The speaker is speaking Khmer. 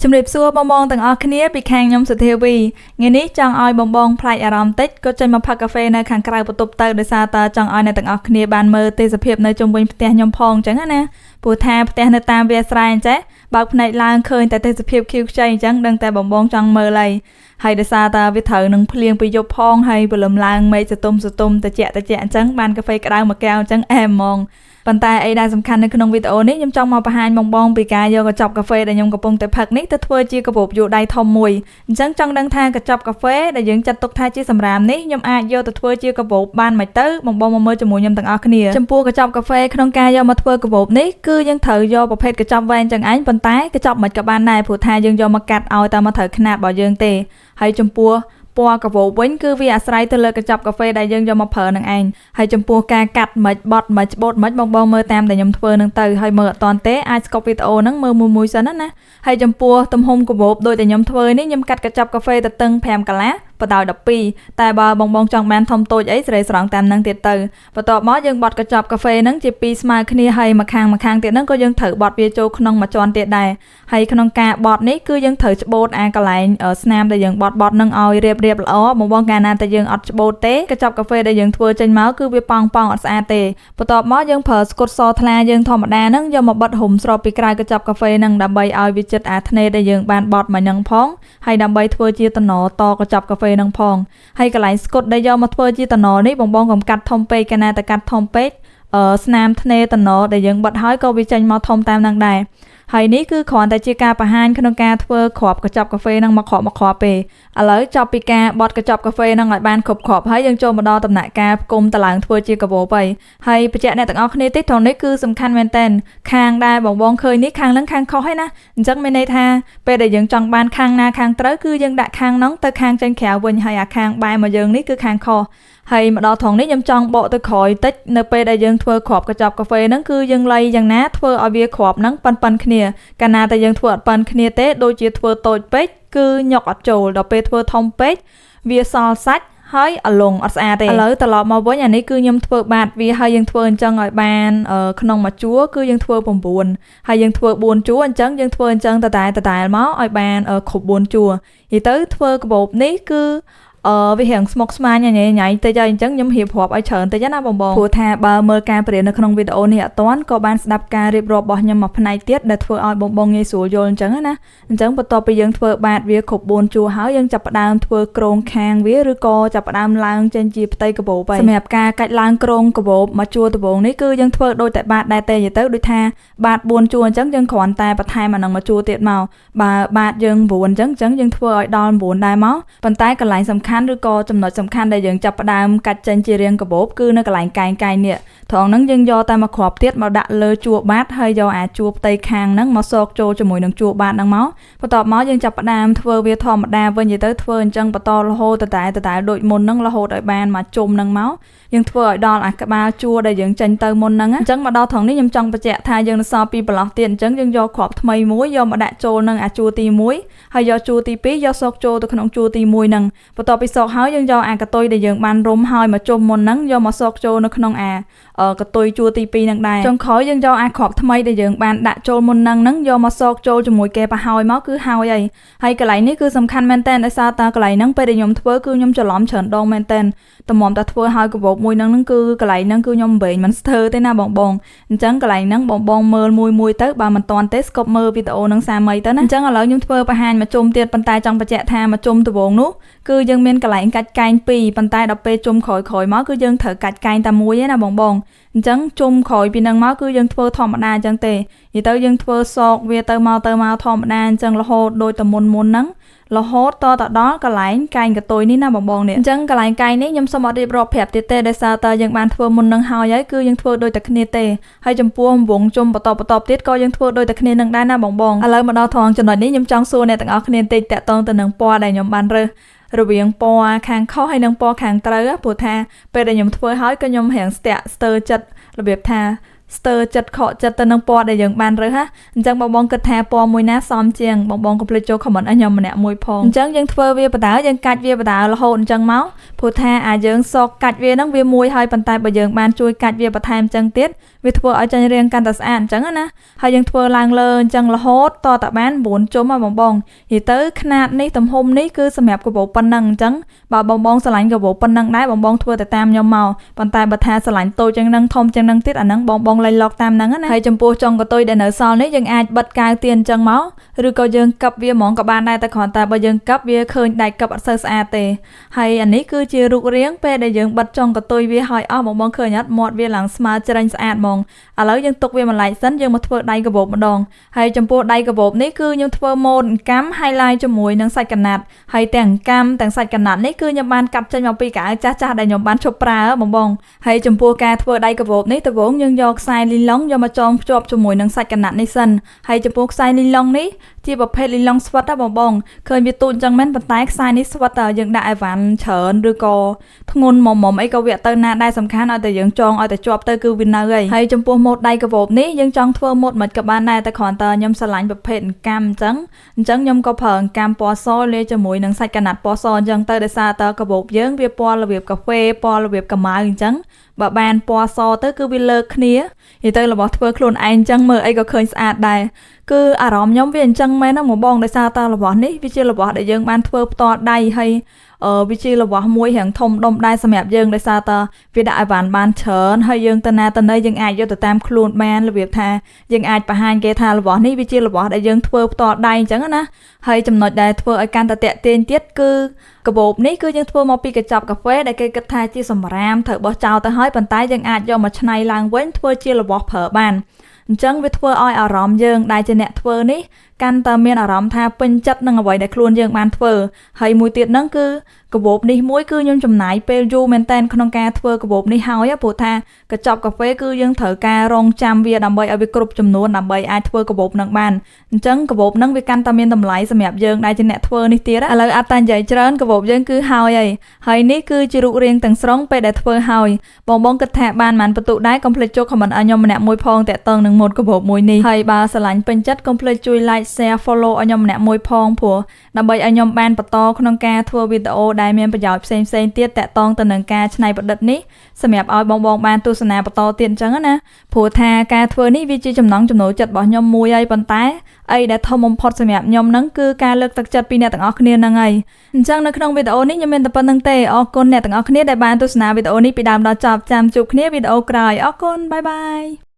ជំរាបសួរបងៗទាំងអស់គ្នាពីខាងខ្ញុំសុធាវីថ្ងៃនេះចង់ឲ្យបងៗផ្លាច់អារម្មណ៍តិចក៏ចេញមកផឹកកាហ្វេនៅខាងក្រៅបន្ទប់ទៅដោយសារតើចង់ឲ្យអ្នកទាំងអស់គ្នាបានមើលទេសភាពនៅជុំវិញផ្ទះខ្ញុំផងអញ្ចឹងណាព្រោះថាផ្ទះនៅតាមវាលស្រែអញ្ចឹងបើកភ្នែកឡើងឃើញតែទេសភាពខៀវខ្ចីអញ្ចឹងដឹងតែបងៗចង់មើលហើយដោយសារតើវាត្រូវនឹងភ្លៀងពីយប់ផងហើយព្រលឹមឡើងមេឃសតុំត្រជាក់អញ្ចឹងបានកាហ្វេក្តៅមួយកែវអញ្ចឹងអែមហ្មងប៉ុន្តែអីដែលសំខាន់នៅក្នុងវីដេអូនេះខ្ញុំចង់មកបង្ហាញបងៗពីការយកកញ្ចប់កាហ្វេដែលខ្ញុំកំពុងតែផឹកនេះទៅធ្វើជាកាបូបយួរដៃធំមួយអញ្ចឹងចង់ដឹងថាកញ្ចប់កាហ្វេដែលយើងចាត់ទុកថាជាសម្រាមនេះខ្ញុំអាចយកទៅធ្វើជាកាបូបបានមិនទៅបងៗមកមើលជាមួយខ្ញុំទាំងអស់គ្នាចំពោះកញ្ចប់កាហ្វេក្នុងការយកមកធ្វើកាបូបនេះគឺយើងត្រូវយកប្រភេទកញ្ចប់វែងចឹងឯងប៉ុន្តែកញ្ចប់មិនក៏បានដែរព្រោះថាយើងយកមកកាត់ឲ្យតាមមកត្រូវខ្នាតរបស់យើងទេហើយចំពោះពណ៌កាហ្វេវិញគឺវាអាស្រ័យទៅលើកញ្ចប់កាហ្វេដែលយើងយកមកប្រើនឹងឯងហើយចំពោះការកាត់មិនបត់មិនច្បូតមិនបងមើលតាមដែលខ្ញុំធ្វើនឹងទៅហើយមើលអត់តាន់ទេអាចស្កប់វីដេអូហ្នឹងមើលមួយសិនណាហើយចំពោះទំហំកាបូបដូចតែខ្ញុំធ្វើនេះខ្ញុំកាត់កញ្ចប់កាហ្វេទៅតឹង5កន្លះបដោយ12តែបើបងចង់បានធំតូចអីស្រីស្រង់តាមហ្នឹងទៀតទៅបន្ទាប់មកយើងបត់កញ្ចប់កាហ្វេហ្នឹងជា2ស្មើគ្នាហើយម្ខាងទៀតហ្នឹងក៏យើងត្រូវបត់វាចូលក្នុងមួយជាន់ទៀតដែរហើយក្នុងការបត់នេះគឺយើងត្រូវច្បូតអាកន្លែងស្នាមដែលយើងបត់ហ្នឹងឲ្យរៀបល្អបងកាលណាតែយើងអត់ច្បូតទេកញ្ចប់កាហ្វេដែលយើងធ្វើចេញមកគឺវាប៉ងអត់ស្អាតទេបន្ទាប់មកយើងប្រើស្កុតសថ្លាយើងធម្មតាហ្នឹងយកមកបិទរុំស្របពីក្រៅកញ្ចប់កាហ្វេហ្នឹងដើម្បីឲ្យវាជិតអាធ្នេរដែលយើងបានបត់មកហ្នឹងផងហើយដើម្បីធ្វើជាតំណតកញ្ចប់កាហ្វេហ្នឹងផងហើយកន្លែងស្កុតដែលយកមកធ្វើជាតំណនេះបងកុំកាត់ធំពេកកាលណាតែកាត់ធំពេកស្នាមធ្នេរតំណដែលយើងបិទហើយក៏វាចេញមកធំតាមហ្នឹងដែរហើយនេះគឺគ្រាន់តែជាការបង្ហាញក្នុងការធ្វើគ្រាប់កញ្ចប់កាហ្វេហ្នឹងមកគ្រាប់ទេឥឡូវចប់ពីការបត់កញ្ចប់កាហ្វេហ្នឹងឲ្យបានគ្រប់គ្រាប់ហើយយើងចូលមកដល់ដំណាក់កាលផ្គុំតឡើងធ្វើជាកាបូបហើយបញ្ជាក់អ្នកទាំងអស់គ្នាទេត្រង់នេះគឺសំខាន់មែនតើខាងដែលបងឃើញនេះខាងហ្នឹងខាងខុសហើយណាអញ្ចឹងមានន័យថាពេលដែលយើងចង់បានខាងណាខាងត្រូវគឺយើងដាក់ខាងហ្នឹងទៅខាងចេញក្រៅវិញហើយអាខាងបែរមកយើងនេះគឺខាងខុសហើយមកដល់ត្រង់នេះខ្ញុំចង់បកទៅក្រោយតិចនៅពេលដែលយើងធ្វើគ្រាប់កញ្ចប់កាហ្វេហ្នឹងគឺយើងលៃយ៉ាងណាធ្វើឲ្យវាគ្រាប់ហ្នឹងប៉ិនគ្នាកាលណាតែយើងធ្វើអត់ប៉ិនគ្នាទេដូចជាធ្វើតូចពេកគឺញុកអត់ចូលដល់ពេលធ្វើធំពេកវាសល់សាច់ហើយអាឡុងអត់ស្អាតទេឥឡូវត្រឡប់មកវិញអានេះគឺខ្ញុំធ្វើបាតវាហើយយើងធ្វើអញ្ចឹងឲ្យបានក្នុងមួយជួរគឺយើងធ្វើ9ហើយយើងធ្វើ4ជួរអញ្ចឹងយើងធ្វើអញ្ចឹងតតែមកឲ្យបានគ្រប់4ជួរនិយាយទៅធ្វើកាបូបនេះគឺវារៀងស្មុគស្មាញញ៉ៃតិចហើយអញ្ចឹងខ្ញុំរៀបរាប់ឲ្យច្រើនតិចណាបងព្រោះថាបើមើលការប្រៀននៅក្នុងវីដេអូនេះអត់ទាន់ក៏បានស្ដាប់ការរៀបរាប់របស់ខ្ញុំមួយផ្នែកទៀតដែលធ្វើឲ្យបងងាយស្រួលយល់អញ្ចឹងណាអញ្ចឹងបន្ទាប់ពីយើងធ្វើបាតវាគ្រប់4ជួរហើយយើងចាប់ផ្ដើមធ្វើក្រងខាងវាឬក៏ចាប់ផ្ដើមឡើងចេញជាផ្ទៃកាបូបសម្រាប់ការកាច់ឡើងក្រងកាបូបមកជួរដំបូងនេះគឺយើងធ្វើដូចតែបាតដែរទេនិយាយទៅដូចថាបាត4ជួរអញ្ចឹងយើងគ្រាន់តែបន្ថែមអានឹងមកជួរទៀតមកបើបាតយើង9អញ្ចឹងយើងធ្វើឲ្យដល់9ដែរមកប៉ុន្តែកន្លែងសំខាន់ឬក៏ចំណុចសំខាន់ដែលយើងចាប់ផ្ដើមកាត់ចេញជារាងកាបូបគឺនៅកន្លែងកែងនេះត្រង់ហ្នឹងយើងយកតែមកគ្រាប់ទៀតមកដាក់លើជួរបាតហើយយកអាជួរផ្ទៃខាងហ្នឹងមកសកចូលជាមួយនឹងជួរបាតហ្នឹងមកបន្ទាប់មកយើងចាប់ផ្ដើមធ្វើវាធម្មតាវិញទៅធ្វើអញ្ចឹងបន្តរហូតតែដូចមុនហ្នឹងរហូតឲ្យបានមកជុំហ្នឹងមកយើងធ្វើឲ្យដល់អាក្បាលជួរដែលយើងចេញទៅមុនហ្នឹងអញ្ចឹងមកដល់ត្រង់នេះខ្ញុំចង់បញ្ជាក់ថាយើងនៅសល់ពីបន្លោះទៀតអញ្ចឹងយើងយកគ្រាប់ថ្មីមួយយកមកដាក់ចូលនឹងអាជួរទី1ហើយយកជួរទី2យកសកចូលទៅក្នុងជួរទី1ហ្នឹងបន្ទាប់ពីសកហើយយើងយកអាកតុយដែលយើងបានរុំហើយមកជុំមុនហ្នឹងយកមកសកចូលនៅក្នុងអាកតុយជួរទី2ហ្នឹងដែរចុងក្រោយយើងយកអាគ្រាប់ថ្មីដែលយើងបានដាក់ចូលមុនហ្នឹងយកមកសកចូលជាមួយគេប្រហើយមកគឺហើយហើយកន្លែងនេះគឺសំខាន់មែនតើដោយសារតើកន្លែងហ្នឹងពេលដែលខ្ញុំធ្វើគឺខ្ញុំច្រឡំច្រើនដងមែនតើតម្រាំតែធ្វើឲ្យកាបូបមួយហ្នឹងគឺកន្លែងហ្នឹងគឺខ្ញុំវិញមិនស្ទើរទេណាបងអញ្ចឹងកន្លែងហ្នឹងបងមើលមួយទៅបើមិនតាន់ទេស្កប់មើលវីដេអូហ្នឹងសាមីទៅណាអញ្ចឹងឥឡូវខ្ញុំធ្វើបង្ហាញមកជុំទៀតប៉ុន្តែចង់បញ្ជាក់ថាមកជុំដំបូងនោះគឺយើងមានកន្លែងកាច់កែង2ប៉ុន្តែដល់ពេលជុំក្រោយមកគឺយើងត្រូវកាច់កែងតែមួយឯណាបងអញ្ចឹងជុំក្រោយពីហ្នឹងមកគឺយើងធ្វើធម្មតាអញ្ចឹងទេនិយាយទៅយើងធ្វើសកវាទៅមកធម្មតាអញ្ចឹងរហូតដូចតែមុនហ្នឹងរហូតតដល់កន្លែងកែងកតុយនេះណាបងនេះអញ្ចឹងកន្លែងកែងនេះខ្ញុំសូមអត់រៀបរាប់ប្រាប់ទៀតទេដោយសារតើយើងបានធ្វើមុននឹងហើយគឺយើងធ្វើដូចតែគ្នាទេហើយចំពោះវងជុំបន្តទៀតក៏យើងធ្វើដូចតែគ្នានឹងដែរណាបងឥឡូវមកដល់ត្រង់ចំណុចនេះខ្ញុំចង់សួរអ្នកទាំងអស់គ្នាបន្តិចតាក់ទងទៅនឹងពណ៌ដែលខ្ញុំបានរើសរវាងពណ៌ខាងខុសហើយនិងពណ៌ខាងត្រូវព្រោះថាពេលដែលខ្ញុំធ្វើហើយក៏ខ្ញុំរៀងស្ទាក់ស្ទើរចិត្តរបៀបថាស្ទើរចិត្តខកចិត្តទៅនឹងពណ៌ដែលយើងបានរើសអញ្ចឹងបងគិតថាពណ៌មួយណាសមជាងបងកុំភ្លេចចូល comment ឲ្យខ្ញុំម្នាក់មួយផងអញ្ចឹងយើងធ្វើវាបដាយើងកាច់វាបដារហូតអញ្ចឹងមក ព្រោះថាអាយើងសកកាច់វាហ្នឹងវាមួយហើយប៉ុន្តែបើយើងបានជួយកាច់វាបន្ថែមចឹងទៀតវាធ្វើឲ្យចាញ់រាងកាន់តែស្អាតអញ្ចឹងណាហើយយើងធ្វើឡើងលើអញ្ចឹងរហូតតតែបាន9ជុំហើយបងនិយាយទៅຂະຫນាតនេះទំហំនេះគឺសម្រាប់កាបូបប៉ុណ្ណឹងអញ្ចឹងបើបងស្រឡាញ់កាបូបប៉ុណ្ណឹងដែរបងធ្វើទៅតាមខ្ញុំមកប៉ុន្តែបើថាស្រឡាញ់តូចចឹងហ្នឹងធំចឹងហ្នឹងទៀតអាហ្នឹងបងលេងឡកតាមហ្នឹងណាហើយចំពោះចុងកតុយដែលនៅសល់នេះយើងអាចបិទកៅទៀនអញ្ចឹងមកឬក៏យើងកឹបវាហ្មងក៏បានដែរតែគ្រាន់តែបើយើងកឹបវាឃើញដៃកឹបអត់សូវស្អាតទេហើយអានេះគឺជារូបរាងពេលដែលយើងបិទចុងកតុយវាហើយអស់បងឃើញអត់មាត់វាឡើងស្មើច្រាញ់ស្អាតហ្មងឥឡូវយើងទុកវាមួយឡែកសិនយើងមកធ្វើដៃកាបូបម្ដងហើយចំពោះដៃកាបូបនេះគឺខ្ញុំធ្វើម៉ូដអង្កាំ highlight ជាមួយនឹងសាច់កណាត់ហើយទាំងអង្កាំទាំងសាច់កណាត់នេះគឺខ្ញុំបានកាត់ចេញមកពីកៅចាស់ៗដែលខ្ញុំបានឈប់ប្រើបងហើយចំពោះការធ្វើដៃកាបូបនេះដំបូងយើងយកខ្សែលីឡុងយកមកចងភ្ជាប់ជាមួយនឹងសាច់កណាត់នេះសិនហើយចំពោះខ្សែលីឡុងនេះជាប្រភេទលីឡុងស្វិតបងឃើញវាទូចអញ្ចឹងមែនប៉ុន្តែខ្សែនេះស្វិតយើងដាក់អីវ៉ាន់ច្រើនឬក៏ធ្ងន់មុំអីក៏វាទៅណាដែរសំខាន់ឲ្យតែយើងចងឲ្យតែជាប់ទៅគឺវានៅហើយចំពោះម៉ូដដៃកាបូបនេះយើងចង់ធ្វើម៉ូដមិនក៏បានដែរតែគ្រាន់តែខ្ញុំស្រឡាញ់ប្រភេទអង្កាំអញ្ចឹងខ្ញុំក៏ប្រើអង្កាំពណ៌សលាយជាមួយនឹងសាច់កណាត់ពណ៌សអញ្ចឹងទៅដោយសារតកាបូបយើងវាពណ៌របៀបកាហ្វេពណ៌របៀបកាម៉ៅអញ្ចឹងបើបានពណ៌សទៅគឺវាលើកគ្នានិយាយទៅរបស់ធ្វើខ្លួនឯងអញ្ចឹងមើលអីក៏ឃើញស្អាតដែរគឺអារម្មណ៍ខ្ញុំវាអញ្ចឹងមែនហ្នឹងបងដោយសារតរបស់នេះវាជារបស់ដែលយើងបានធ្វើផ្ទាល់ដៃហើយវាជារបស់មួយរាងធំដុំដែរសម្រាប់យើងដោយសារតវាដាក់អីវ៉ាន់បានច្រើនហើយយើងទៅណាទៅណីយើងអាចយកទៅតាមខ្លួនបានរបៀបថាយើងអាចបង្ហាញគេថារបស់នេះវាជារបស់ដែលយើងធ្វើផ្ទាល់ដៃអញ្ចឹងណាហើយចំណុចដែលធ្វើឲ្យកាន់តែតាក់ទាញទៀតគឺកាបូបនេះគឺយើងធ្វើមកពីកញ្ចប់កាហ្វេដែលគេគិតថាជាសម្រាមត្រូវបោះចោលទៅហើយប៉ុន្តែយើងអាចយកមកច្នៃឡើងវិញធ្វើជារបស់ប្រើបានអញ្ចឹងវាធ្វើឲ្យអារម្មណ៍យើងដែលជាអ្នកធ្វើនេះកាន់តែមានអារម្មណ៍ថាពេញចិត្តនឹងអ្វីដែលខ្លួនយើងបានធ្វើហើយមួយទៀតហ្នឹងគឺកាបូបនេះមួយគឺខ្ញុំចំណាយពេលយូរមែនតើក្នុងការធ្វើកាបូបនេះហើយព្រោះថាកញ្ចប់កាហ្វេគឺយើងត្រូវការរងចាំវាដើម្បីឲ្យវាគ្រប់ចំនួនដើម្បីអាចធ្វើកាបូបហ្នឹងបានអញ្ចឹងកាបូបហ្នឹងវាកាន់តែមានតម្លៃសម្រាប់យើងដែលជាអ្នកធ្វើនេះទៀតឥឡូវអត់តែនិយាយច្រើនកាបូបយើងគឺហើយនេះគឺជារូបរាងទាំងស្រុងពេលដែលធ្វើហើយបងគិតថាបានមិនបន្ទុកដែរកុំភ្លេចចុច comment ឲ្យខ្ញុំម្នាក់មួយផងតាក់ទងនឹងម៉ូដកាបូបមួយនេះហើយបើស្រឡាញ់ពេញចិត្តកុំភ្លេចជួយ like share follow ឲ្យខ្ញុំម្នាក់មួយផងព្រោះដើម្បីឲ្យខ្ញុំបានបន្តក្នុងការធ្វើវីដេអូដែលមានប្រយោជន៍ផ្សេងទៀតតាក់ទងទៅនឹងការច្នៃប្រឌិតនេះសម្រាប់ឲ្យបងបានទស្សនាបន្តទៀតអញ្ចឹងណាព្រោះថាការធ្វើនេះវាជាចំណង់ចំណូលចិត្តរបស់ខ្ញុំមួយហើយប៉ុន្តែអីដែលធំបំផុតសម្រាប់ខ្ញុំហ្នឹងគឺការលើកទឹកចិត្តពីអ្នកទាំងអស់គ្នាហ្នឹងហើយអញ្ចឹងនៅក្នុងវីដេអូនេះខ្ញុំមានតែប៉ុណ្្នឹងទេអរគុណអ្នកទាំងអស់គ្នាដែលបានទស្សនាវីដេអូនេះពីដើមដល់ចប់ចាំជួបគ្នាវីដេអូក្រោយអរគុណបាយបាយ